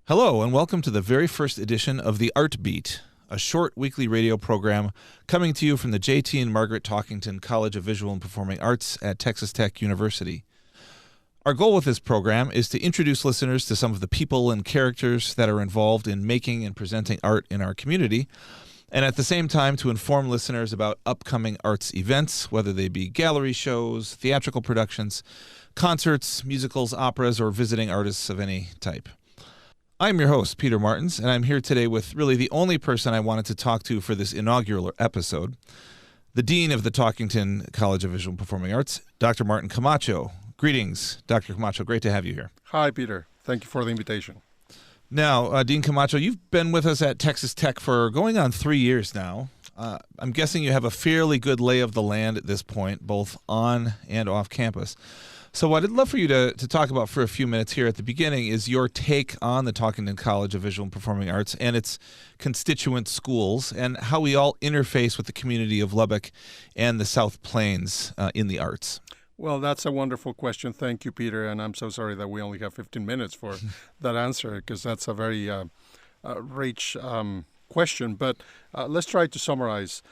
Hello, and welcome to the very first edition of The Art Beat, a short weekly radio program coming to you from the J.T. and Margaret Talkington College of Visual and Performing Arts at Texas Tech University. Our goal with this program is to introduce listeners to some of the people and characters that are involved in making and presenting art in our community, and at the same time to inform listeners about upcoming arts events, whether they be gallery shows, theatrical productions, concerts, musicals, operas, or visiting artists of any type. I'm your host, Peter Martins, and I'm here today with really the only person I wanted to talk to for this inaugural episode, the Dean of the Talkington College of Visual and Performing Arts, Dr. Martin Camacho. Greetings, Dr. Camacho. Great to have you here. Hi, Peter. Thank you for the invitation. Now, Dean Camacho, you've been with us at Texas Tech for going on 3 years now. I'm guessing you have a fairly good lay of the land at this point, both on and off campus. So what I'd love for you to talk about for a few minutes here at the beginning is your take on the Talkington College of Visual and Performing Arts and its constituent schools and how we all interface with the community of Lubbock and the South Plains in the arts. Well, that's a wonderful question. Thank you, Peter. And I'm so sorry that we only have 15 minutes for that answer because that's a very rich question. But let's try to summarize.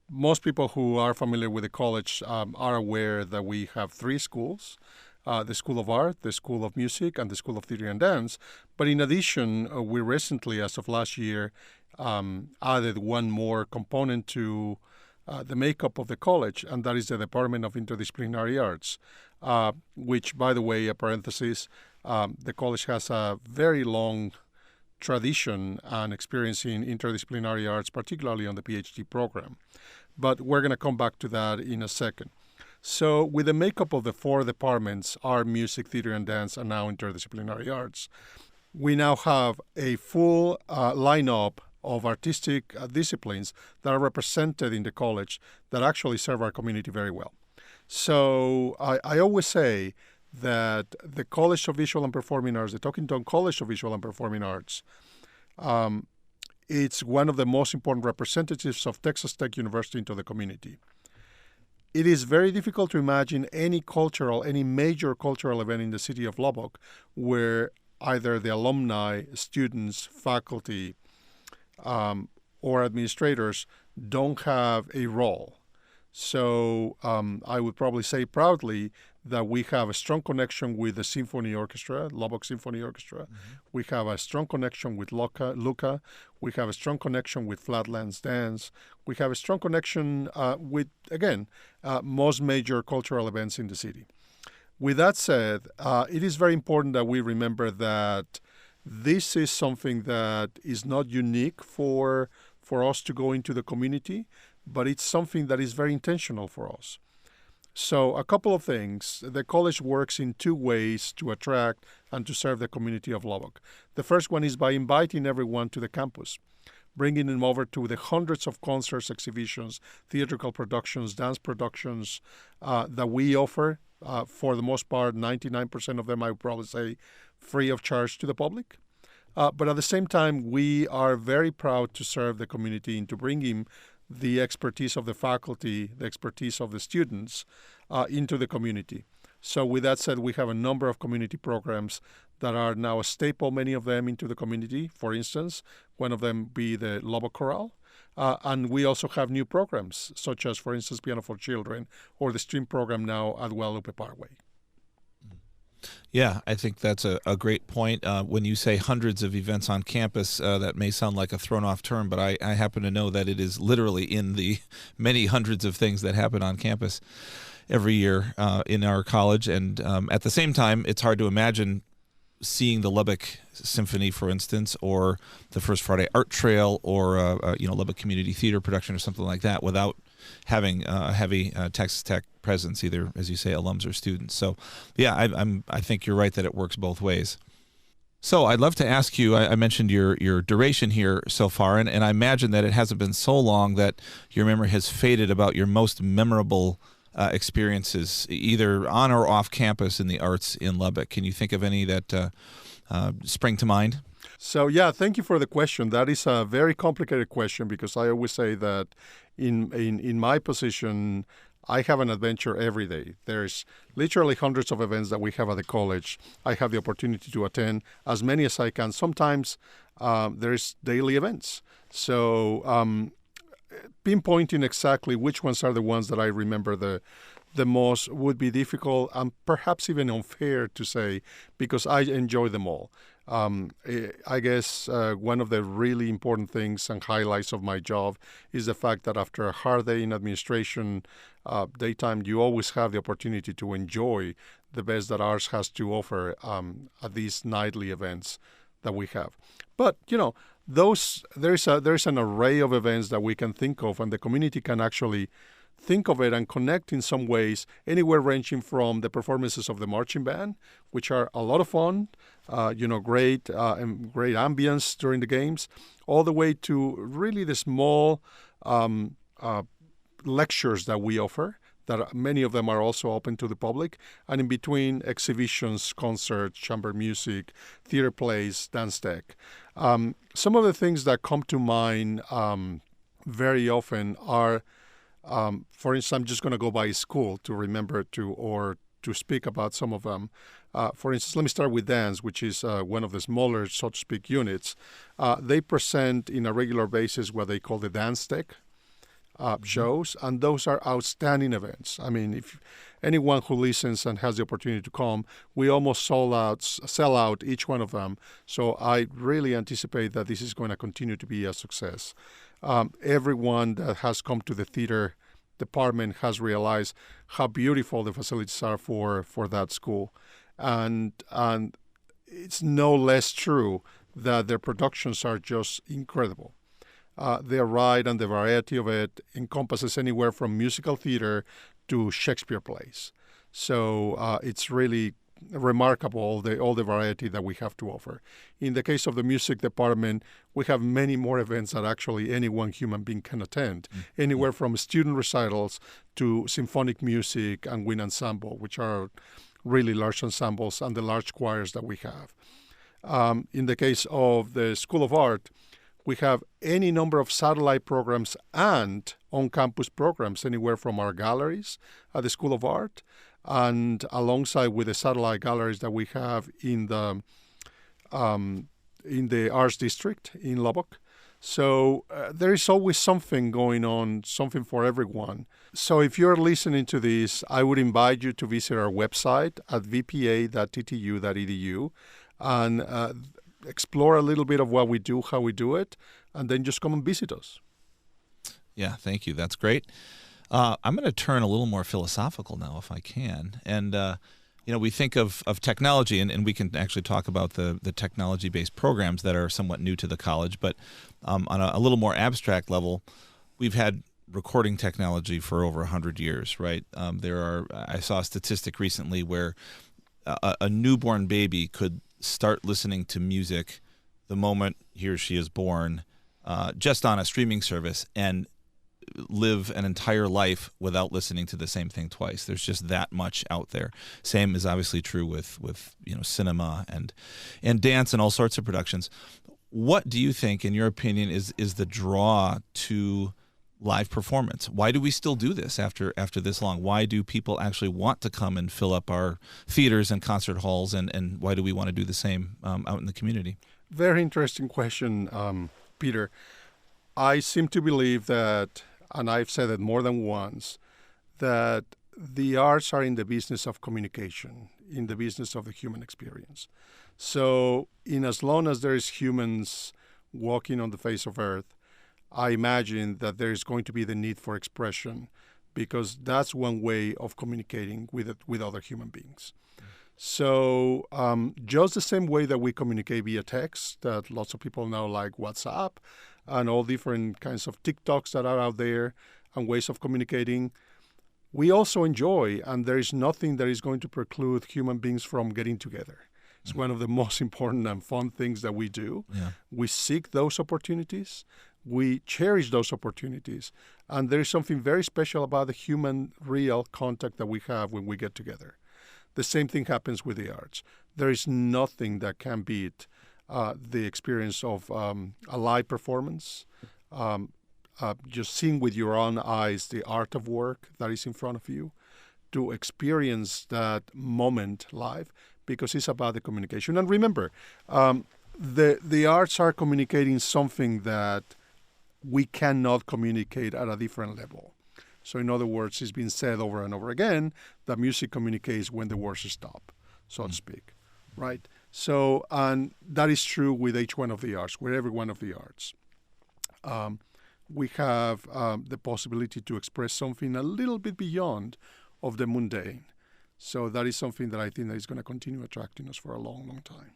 Most people who are familiar with the college are aware that we have three schools, the School of Art, the School of Music, and the School of Theater and Dance. But in addition, we recently, as of last year, added one more component to the makeup of the college, and that is the Department of Interdisciplinary Arts, which, by the way, a parenthesis, the college has a very long tradition and experience in interdisciplinary arts, particularly on the PhD program. But we're going to come back to that in a second. So with the makeup of the four departments, art, music, theater, and dance, and now interdisciplinary arts, we now have a full lineup of artistic disciplines that are represented in the college that actually serve our community very well. So I always say that the College of Visual and Performing Arts, the Talkington College of Visual and Performing Arts, it's one of the most important representatives of Texas Tech University into the community. It is very difficult to imagine any major cultural event in the city of Lubbock where either the alumni, students, faculty, or administrators don't have a role. So I would probably say proudly that we have a strong connection with the Symphony Orchestra, Lubbock Symphony Orchestra. Mm-hmm. We have a strong connection with Luca. We have a strong connection with Flatlands Dance. We have a strong connection with, again, most major cultural events in the city. With that said, it is very important that we remember that this is something that is not unique for us to go into the community, but it's something that is very intentional for us. So a couple of things. The college works in two ways to attract and to serve the community of Lubbock. The first one is by inviting everyone to the campus, bringing them over to the hundreds of concerts, exhibitions, theatrical productions, dance productions that we offer. For the most part, 99% of them, I would probably say, free of charge to the public. But at the same time, we are very proud to serve the community and to bring in the expertise of the faculty, the expertise of the students into the community. So with that said, we have a number of community programs that are now a staple, many of them into the community. For instance, one of them be the Lubbock Chorale. And we also have new programs, such as, for instance, Piano for Children or the STREAM program now at Guadalupe Parkway. Yeah, I think that's a great point. When you say hundreds of events on campus, that may sound like a thrown-off term, but I happen to know that it is literally in the many hundreds of things that happen on campus every year in our college. And at the same time, it's hard to imagine seeing the Lubbock Symphony, for instance, or the First Friday Art Trail, or Lubbock Community Theater production or something like that without having a heavy Texas Tech presence, either, as you say, alums or students. So, yeah, I think you're right that it works both ways. So I'd love to ask you, I mentioned your duration here so far, and I imagine that it hasn't been so long that your memory has faded about your most memorable experiences, either on or off campus in the arts in Lubbock. Can you think of any that spring to mind? So, yeah, thank you for the question. That is a very complicated question because I always say that in my position, I have an adventure every day. There's literally hundreds of events that we have at the college. I have the opportunity to attend as many as I can. Sometimes there's daily events. So pinpointing exactly which ones are the ones that I remember the most would be difficult and perhaps even unfair to say, because I enjoy them all. I guess one of the really important things and highlights of my job is the fact that after a hard day in administration, daytime, you always have the opportunity to enjoy the best that ours has to offer at these nightly events that we have. But, there's an array of events that we can think of, and the community can actually think of it and connect in some ways, anywhere ranging from the performances of the marching band, which are a lot of fun, great ambience during the games, all the way to really the small lectures that we offer, that many of them are also open to the public, and in between exhibitions, concerts, chamber music, theater plays, dance tech. Some of the things that come to mind very often are, for instance, I'm just going to go by school to remember to speak about some of them. For instance, let me start with dance, which is one of the smaller, so to speak, units. They present in a regular basis what they call the dance tech shows, and those are outstanding events. I mean, if anyone who listens and has the opportunity to come, we almost sell out each one of them. So I really anticipate that this is going to continue to be a success. Everyone that has come to the theater department has realized how beautiful the facilities are for that school, and it's no less true that their productions are just incredible. Their ride and the variety of it encompasses anywhere from musical theater to Shakespeare plays. So it's really remarkable, all the variety that we have to offer. In the case of the music department, we have many more events that actually any one human being can attend, anywhere from student recitals to symphonic music and wind ensemble, which are really large ensembles, and the large choirs that we have. In the case of the School of Art, we have any number of satellite programs and on-campus programs, anywhere from our galleries at the School of Art, and alongside with the satellite galleries that we have in the Arts District in Lubbock. So there is always something going on, something for everyone. So if you're listening to this, I would invite you to visit our website at vpa.ttu.edu and explore a little bit of what we do, how we do it, and then just come and visit us. Yeah, thank you. That's great. I'm going to turn a little more philosophical now, if I can. And, we think of technology, and we can actually talk about the technology-based programs that are somewhat new to the college. But on a little more abstract level, we've had recording technology for over 100 years, right? I saw a statistic recently where a newborn baby could start listening to music the moment he or she is born, just on a streaming service, and live an entire life without listening to the same thing twice. There's just that much out there. Same is obviously true with cinema and dance and all sorts of productions. What do you think, in your opinion, is the draw to live performance? Why do we still do this after this long? Why do people actually want to come and fill up our theaters and concert halls, and why do we want to do the same out in the community? Very interesting question, Peter. I seem to believe that, and I've said it more than once, that the arts are in the business of communication, in the business of the human experience. So in as long as there is humans walking on the face of Earth, I imagine that there is going to be the need for expression, because that's one way of communicating with other human beings. So just the same way that we communicate via text, that lots of people know, like WhatsApp, and all different kinds of TikToks that are out there and ways of communicating, we also enjoy, and there is nothing that is going to preclude human beings from getting together. It's one of the most important and fun things that we do. Yeah. We seek those opportunities. We cherish those opportunities. And there is something very special about the human, real contact that we have when we get together. The same thing happens with the arts. There is nothing that can beat the experience of a live performance. just seeing with your own eyes the art of work that is in front of you, to experience that moment live, because it's about the communication. And remember, the arts are communicating something that we cannot communicate at a different level. So in other words, it's been said over and over again that music communicates when the words stop, so to speak, right? So, and that is true with each one of the arts, with every one of the arts. We have the possibility to express something a little bit beyond of the mundane. So that is something that I think that is going to continue attracting us for a long, long time.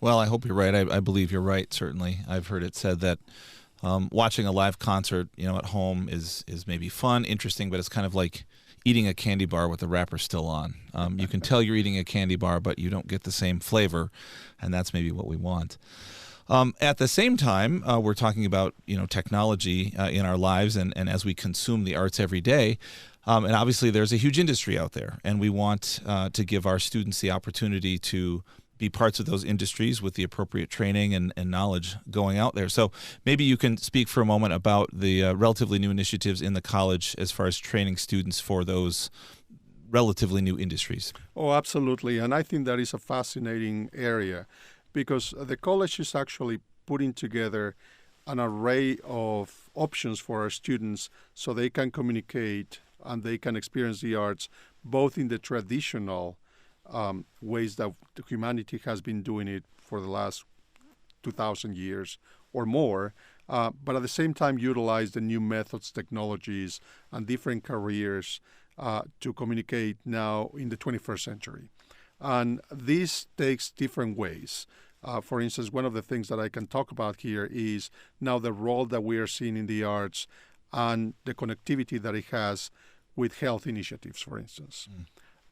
Well, I hope you're right. I believe you're right, certainly. I've heard it said that watching a live concert, at home is maybe fun, interesting, but it's kind of like eating a candy bar with the wrapper still on. You can tell you're eating a candy bar, but you don't get the same flavor, and that's maybe what we want. At the same time, we're talking about technology in our lives, and as we consume the arts every day. And obviously, there's a huge industry out there, and we want to give our students the opportunity to be parts of those industries with the appropriate training and knowledge going out there. So maybe you can speak for a moment about the relatively new initiatives in the college as far as training students for those relatively new industries. Oh, absolutely. And I think that is a fascinating area, because the college is actually putting together an array of options for our students so they can communicate and they can experience the arts both in the traditional ways that humanity has been doing it for the last 2,000 years or more, but at the same time utilize the new methods, technologies, and different careers to communicate now in the 21st century. And this takes different ways. For instance, one of the things that I can talk about here is now the role that we are seeing in the arts and the connectivity that it has with health initiatives, for instance.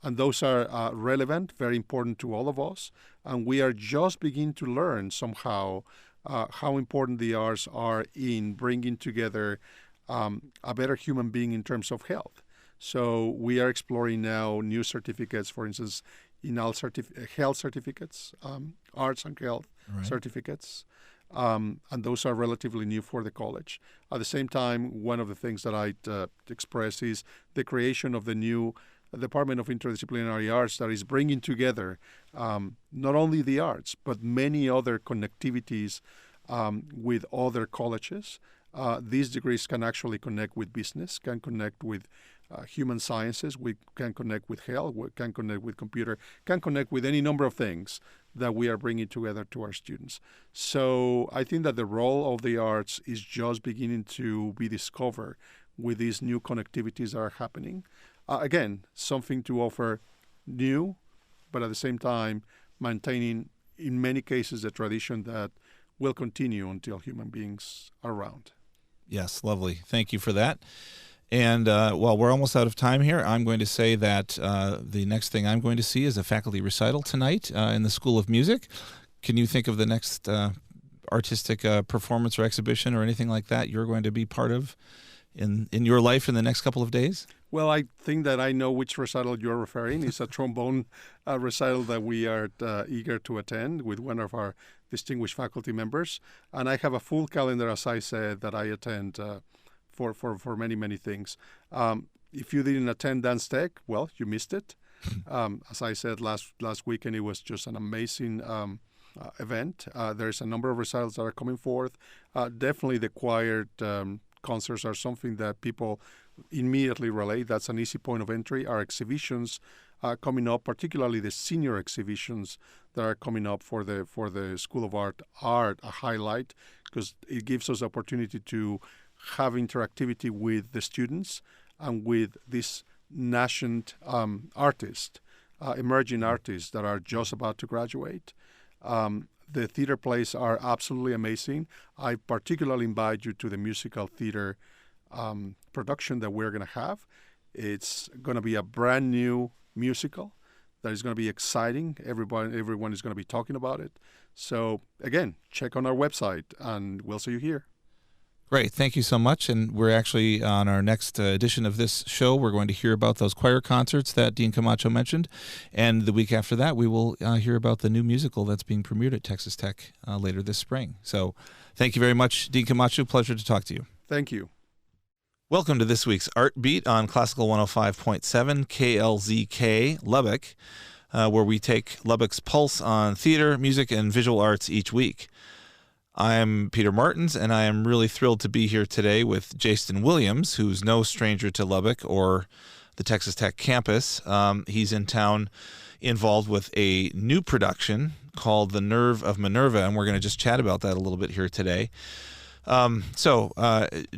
And those are relevant, very important to all of us. And we are just beginning to learn somehow how important the arts are in bringing together a better human being in terms of health. So we are exploring now new certificates, for instance, in all health certificates, arts and health certificates. And those are relatively new for the college. At the same time, one of the things that I express is the creation of the new Department of Interdisciplinary Arts that is bringing together not only the arts, but many other connectivities with other colleges. These degrees can actually connect with business, can connect with human sciences, we can connect with health, we can connect with computer, can connect with any number of things that we are bringing together to our students. So I think that the role of the arts is just beginning to be discovered with these new connectivities that are happening. Again, something to offer new, but at the same time maintaining, in many cases, the tradition that will continue until human beings are around. Yes, lovely. Thank you for that. And well, we're almost out of time here. I'm going to say that the next thing I'm going to see is a faculty recital tonight in the School of Music. Can you think of the next artistic performance or exhibition or anything like that you're going to be part of in your life in the next couple of days? Well, I think that I know which recital you're referring. It's a trombone recital that we are eager to attend with one of our distinguished faculty members. And I have a full calendar, as I said, that I attend for many, many things. If you didn't attend Dance Tech, well, you missed it. As I said last weekend, it was just an amazing event. There's a number of recitals that are coming forth. Definitely the choir concerts are something that people immediately relate. That's an easy point of entry. Our exhibitions coming up, particularly the senior exhibitions that are coming up for the School of Art, are a highlight because it gives us the opportunity to have interactivity with the students and with this nascent artists, emerging artists that are just about to graduate. The theater plays are absolutely amazing. I particularly invite you to the musical theater production that we're going to have. It's going to be a brand new musical that is going to be exciting. Everyone is going to be talking about it. So again, check on our website and we'll see you here. Great. Thank you so much. And we're actually on our next edition of this show. We're going to hear about those choir concerts that Dean Camacho mentioned. And the week after that, we will hear about the new musical that's being premiered at Texas Tech later this spring. So thank you very much, Dean Camacho. Pleasure to talk to you. Thank you. Welcome to this week's Art Beat on Classical 105.7 KLZK Lubbock, where we take Lubbock's pulse on theater, music, and visual arts each week. I'm Peter Martins, and I am really thrilled to be here today with Jason Williams, who's no stranger to Lubbock or the Texas Tech campus. He's in town involved with a new production called The Nerve of Minerva, and we're going to just chat about that a little bit here today.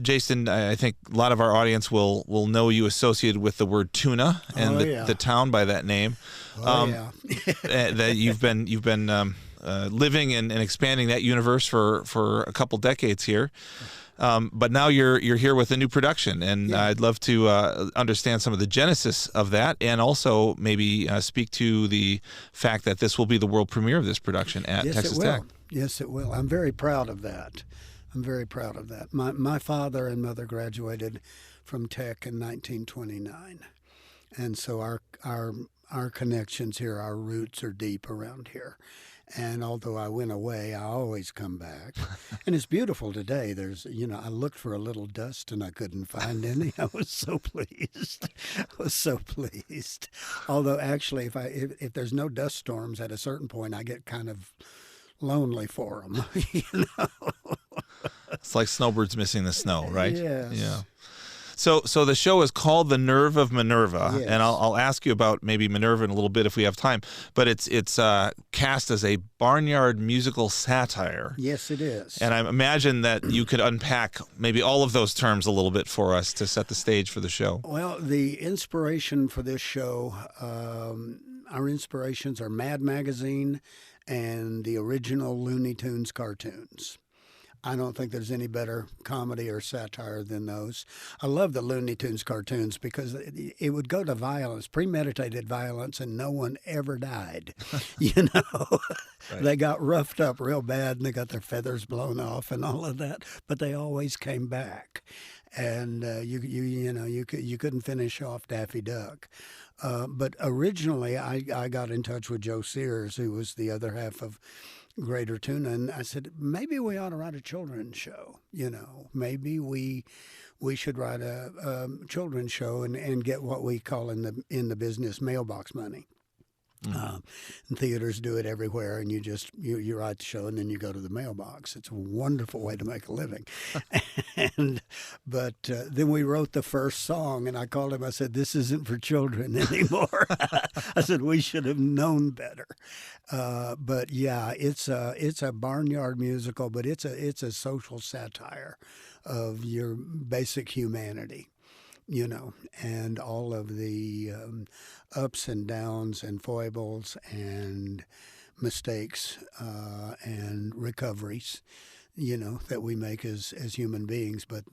Jason, I think a lot of our audience will know you associated with the word tuna and the town by that name. That you've been living and expanding that universe for a couple decades here. But now you're here with a new production, and I'd love to understand some of the genesis of that, and also maybe speak to the fact that this will be the world premiere of this production at Texas Tech. Yes, it will. I'm very proud of that. My father and mother graduated from Tech in 1929, and so our connections here, our roots are deep around here. And although I went away, I always come back. And it's beautiful today. I looked for a little dust and I couldn't find any. I was so pleased. Although actually, if there's no dust storms at a certain point, I get kind of lonely for them. It's like snowbirds missing the snow, right? Yes. Yeah. So the show is called The Nerve of Minerva, yes. And I'll ask you about maybe Minerva in a little bit if we have time. But it's cast as a barnyard musical satire. Yes, it is. And I imagine that you could unpack maybe all of those terms a little bit for us to set the stage for the show. Well, the inspiration for this show, our inspirations are Mad Magazine and the original Looney Tunes cartoons. I don't think there's any better comedy or satire than those. I love the Looney Tunes cartoons because it would go to violence, premeditated violence, and no one ever died. Right. They got roughed up real bad and they got their feathers blown off and all of that, but they always came back. And you couldn't finish off Daffy Duck. But originally, I got in touch with Joe Sears, who was the other half of Greater Tuna, and I said, maybe we ought to write a children's show. Maybe we should write a children's show and get what we call in the business mailbox money. And theaters do it everywhere, and you write the show and then you go to the mailbox. It's a wonderful way to make a living. But then we wrote the first song, and I called him. I said, "This isn't for children anymore." I said we should have known better. But yeah, it's a barnyard musical, but it's a social satire of your basic humanity. And all of the ups and downs and foibles and mistakes and recoveries, that we make as human beings. But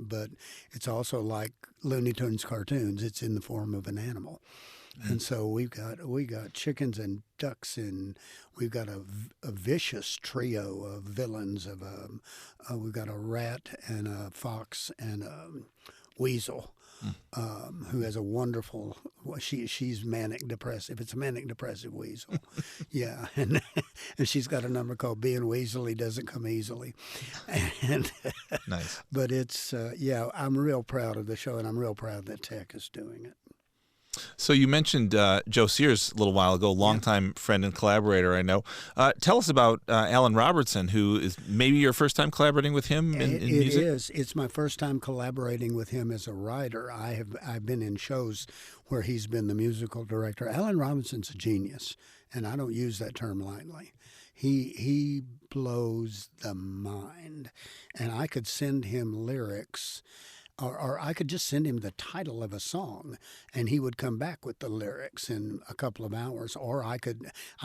it's also like Looney Tunes cartoons. It's in the form of an animal. And so we got chickens and ducks, and we've got a vicious trio of villains. We've got a rat and a fox and a weasel. Who has a wonderful, she's manic depressive. It's a manic depressive weasel. Yeah. And she's got a number called Being Weaselly Doesn't Come Easily. And nice. But it's, I'm real proud of the show, and I'm real proud that Tech is doing it. So you mentioned Joe Sears a little while ago, longtime friend and collaborator, I know. Tell us about Alan Robertson, who is maybe your first time collaborating with him in music? It is. It's my first time collaborating with him as a writer. I've been in shows where he's been the musical director. Alan Robinson's a genius, and I don't use that term lightly. He blows the mind, and I could send him lyrics. Or I could just send him the title of a song, and he would come back with the lyrics in a couple of hours. Or I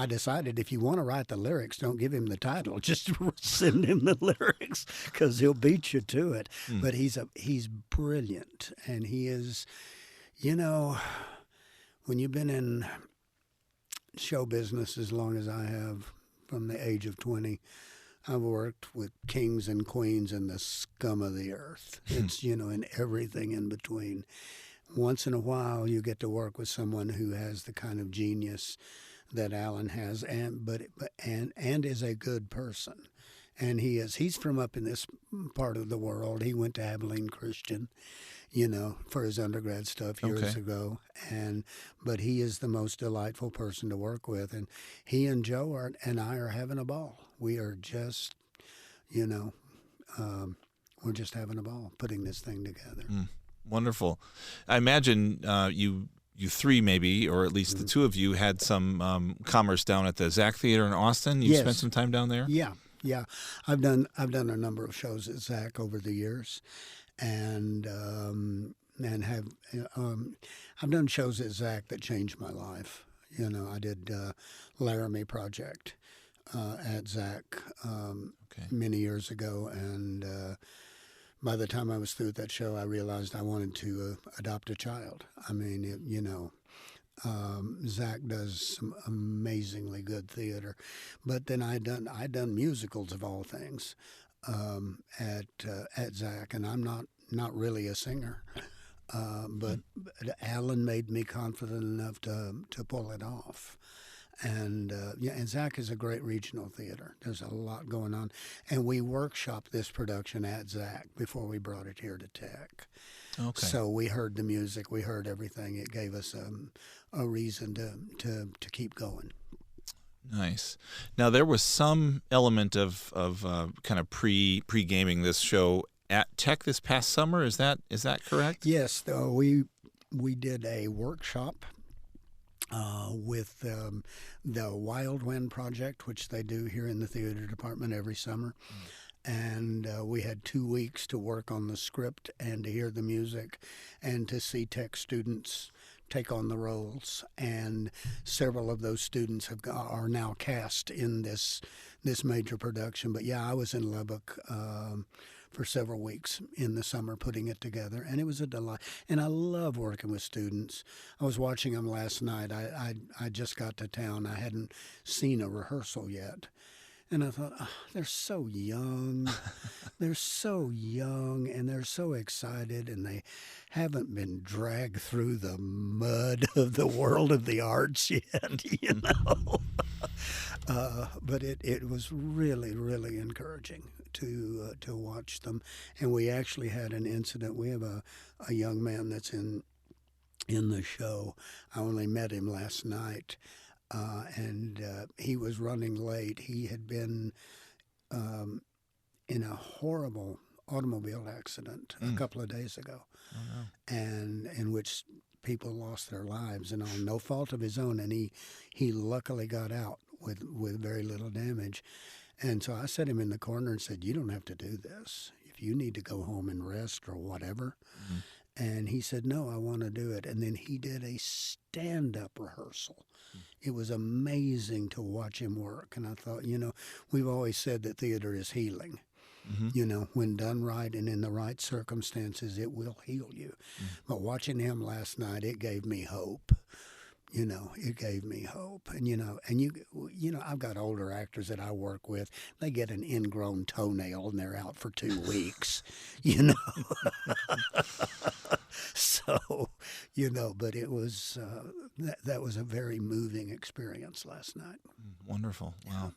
decided if you want to write the lyrics, don't give him the title. Just send him the lyrics because he'll beat you to it. But he's brilliant, and he is, when you've been in show business as long as I have, from the age of 20, I've worked with kings and queens and the scum of the earth. It's, and everything in between. Once in a while, you get to work with someone who has the kind of genius that Alan has, and is a good person. And he's from up in this part of the world. He went to Abilene Christian, for his undergrad stuff years ago. But he is the most delightful person to work with. And he and Joe and I are having a ball. We are just, we're just having a ball putting this thing together. Wonderful. I imagine you three maybe, or at least the two of you, had some commerce down at the Zach Theater in Austin. You spent some time down there? Yeah. I've done a number of shows at Zach over the years, and have I've done shows at Zach that changed my life. I did Laramie Project at Zach many years ago, and by the time I was through with that show, I realized I wanted to adopt a child. I mean, Zach does some amazingly good theater, but then I'd done musicals of all things at Zach, and I'm not really a singer, but Alan made me confident enough to pull it off. And and Zach is a great regional theater. There's a lot going on, and we workshopped this production at Zach before we brought it here to Tech. Okay. So we heard the music, we heard everything. It gave us a reason to keep going. Nice. Now there was some element of kind of pre-gaming this show at Tech this past summer. Is that correct? Yes. We did a workshop with the Wild Wind Project, which they do here in the theater department every summer. And we had 2 weeks to work on the script and to hear the music and to see Tech students take on the roles. And several of those students are now cast in this major production. But yeah, I was in Lubbock for several weeks in the summer putting it together, and it was a delight. And I love working with students. I was watching them last night. I just got to town. I hadn't seen a rehearsal yet. And I thought, they're so young. They're so young, and they're so excited, and they haven't been dragged through the mud of the world of the arts yet, But it was really, really encouraging to watch them. And we actually had an incident. We have a young man that's in the show. I only met him last night. And he was running late. He had been in a horrible automobile accident a couple of days ago, and in which people lost their lives, and on no fault of his own. And he luckily got out with very little damage. And so I set him in the corner and said, "You don't have to do this. If you need to go home and rest or whatever." And he said, "No, I want to do it." And then he did a stand-up rehearsal. It was amazing to watch him work. And I thought, we've always said that theater is healing. When done right and in the right circumstances, it will heal you. But watching him last night, it gave me hope. It gave me hope. And, I've got older actors that I work with. They get an ingrown toenail and they're out for 2 weeks, So, but it was, that was a very moving experience last night. Wonderful. Wow.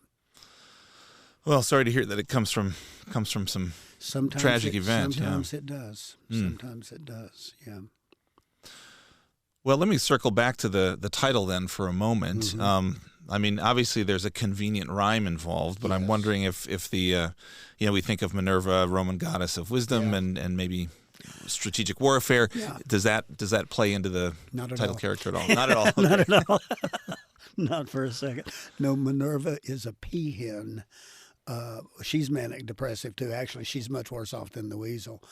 Well, sorry to hear that it comes from some tragic event. Sometimes it does. Sometimes it does, yeah. Well, let me circle back to the title then for a moment. I mean, obviously there's a convenient rhyme involved, but I'm wondering if the, we think of Minerva, Roman goddess of wisdom, and maybe strategic warfare. Yeah. Does that play into the title character at all? Not at all. Okay. Not at all. Not for a second. No, Minerva is a peahen. She's manic depressive too. Actually, she's much worse off than the weasel,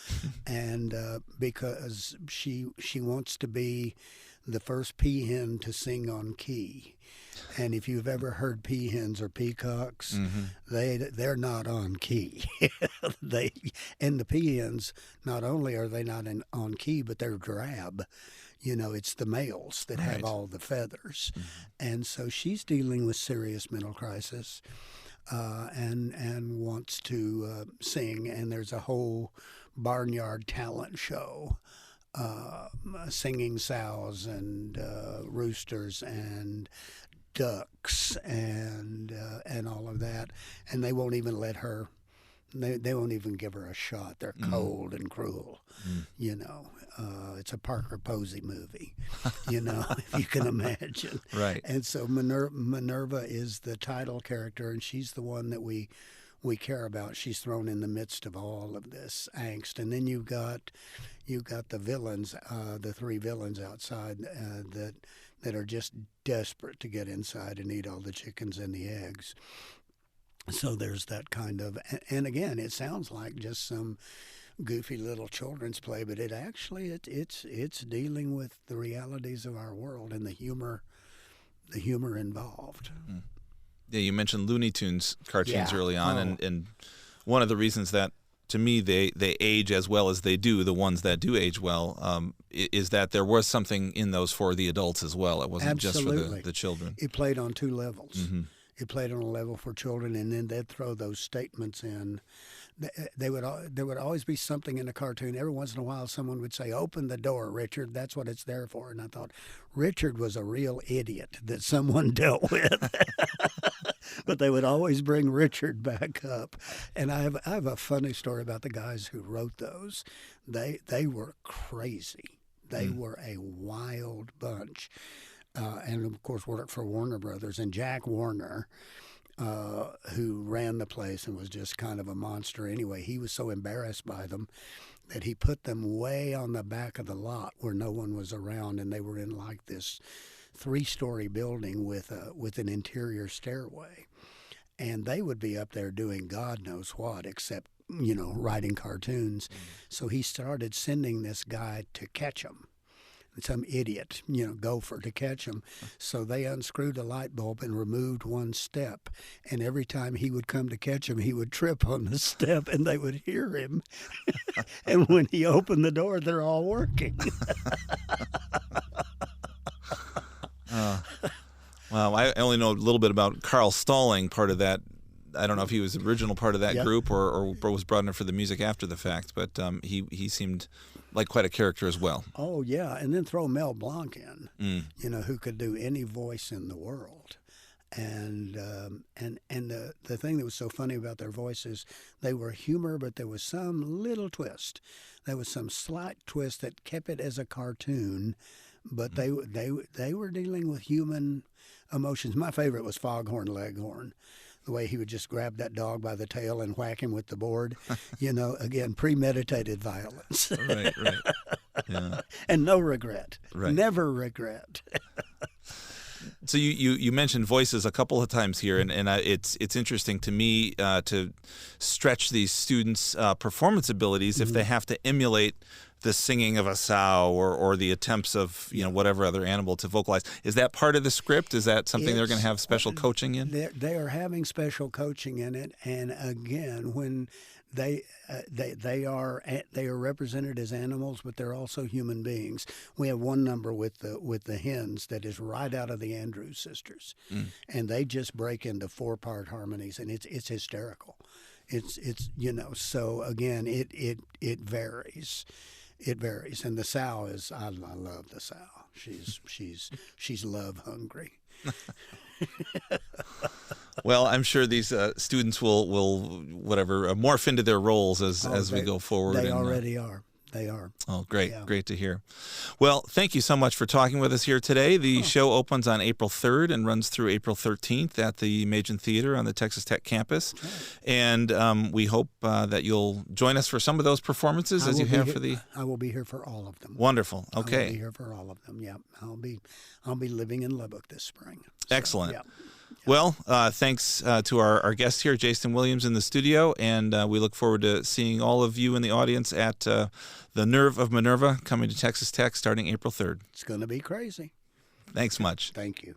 and because she wants to be the first peahen to sing on key. And if you've ever heard peahens or peacocks, they're not on key. And the peahens, not only are they not on key, but they're drab. It's the males that have all the feathers, and so she's dealing with serious mental crisis. And wants to sing, and there's a whole barnyard talent show, singing sows and roosters and ducks and all of that, and they won't even let her. They won't even give her a shot. They're cold and cruel. You know, it's a Parker Posey movie. You know, if you can imagine. Right. And so Minerva is the title character, and she's the one that we care about. She's thrown in the midst of all of this angst, and then you've got the villains, the three villains outside that are just desperate to get inside and eat all the chickens and the eggs. So there's that kind of, and again, it sounds like just some goofy little children's play, but it's dealing with the realities of our world and the humor involved. Yeah, you mentioned Looney Tunes cartoons early on, Oh. and one of the reasons that, to me, they age as well as they do, the ones that do age well, is that there was something in those for the adults as well. It wasn't Absolutely. just for the children. It played on two levels. Mm-hmm. It played on a level for children, and then they'd throw those statements in. There would always be something in a cartoon. Every once in a while, someone would say, "Open the door, Richard. That's what it's there for." And I thought, Richard was a real idiot that someone dealt with. But they would always bring Richard back up. And I have a funny story about the guys who wrote those. They were crazy. They were a wild bunch. And of course worked for Warner Brothers. And Jack Warner, who ran the place and was just kind of a monster anyway, he was so embarrassed by them that he put them way on the back of the lot where no one was around, and they were in like this 3-story building with an interior stairway. And they would be up there doing God knows what, except, you know, writing cartoons. So he started sending this guy to catch them. Some idiot, you know, gopher to catch him. So they unscrewed a light bulb and removed one step. And every time he would come to catch him, he would trip on the step, and they would hear him. And when he opened the door, they're all working. Wow, I only know a little bit about Carl Stalling, part of that. I don't know if he was the original part of that group or was brought in for the music after the fact, but he seemed like quite a character as well. Oh, yeah, and then throw Mel Blanc in, you know, who could do any voice in the world. And the thing that was so funny about their voices, they were humor, but there was some little twist. There was some slight twist that kept it as a cartoon, but they were dealing with human emotions. My favorite was Foghorn Leghorn. The way he would just grab that dog by the tail and whack him with the board. You know, again, premeditated violence. Right. Yeah. And no regret. Right. Never regret. So you mentioned voices a couple of times here, and it's interesting to me to stretch these students' performance abilities if they have to emulate the singing of a sow or the attempts of whatever other animal to vocalize. Is that part of the script? Is that something they're going to have special coaching in? They are having special coaching in it, and again, when they are represented as animals, but they're also human beings. We have one number with the hens that is right out of the Andrews Sisters, and they just break into 4-part harmonies, and it's hysterical. It's so again it varies. It varies, and the sow is I love the sow. She's love hungry. Well, I'm sure these students will morph into their roles as we go forward. They already are. They are. Oh, great. Yeah. Great to hear. Well, thank you so much for talking with us here today. The show opens on April 3rd and runs through April 13th at the Machen Theater on the Texas Tech campus. And we hope that you'll join us for some of those performances as you have for the... I will be here for all of them. Wonderful. Okay. I will be here for all of them, yeah. I'll be living in Lubbock this spring. So, excellent. Yeah. Well, thanks to our guest here, Jason Williams, in the studio, and we look forward to seeing all of you in the audience at The Nerve of Minerva coming to Texas Tech starting April 3rd. It's going to be crazy. Thanks much. Thank you.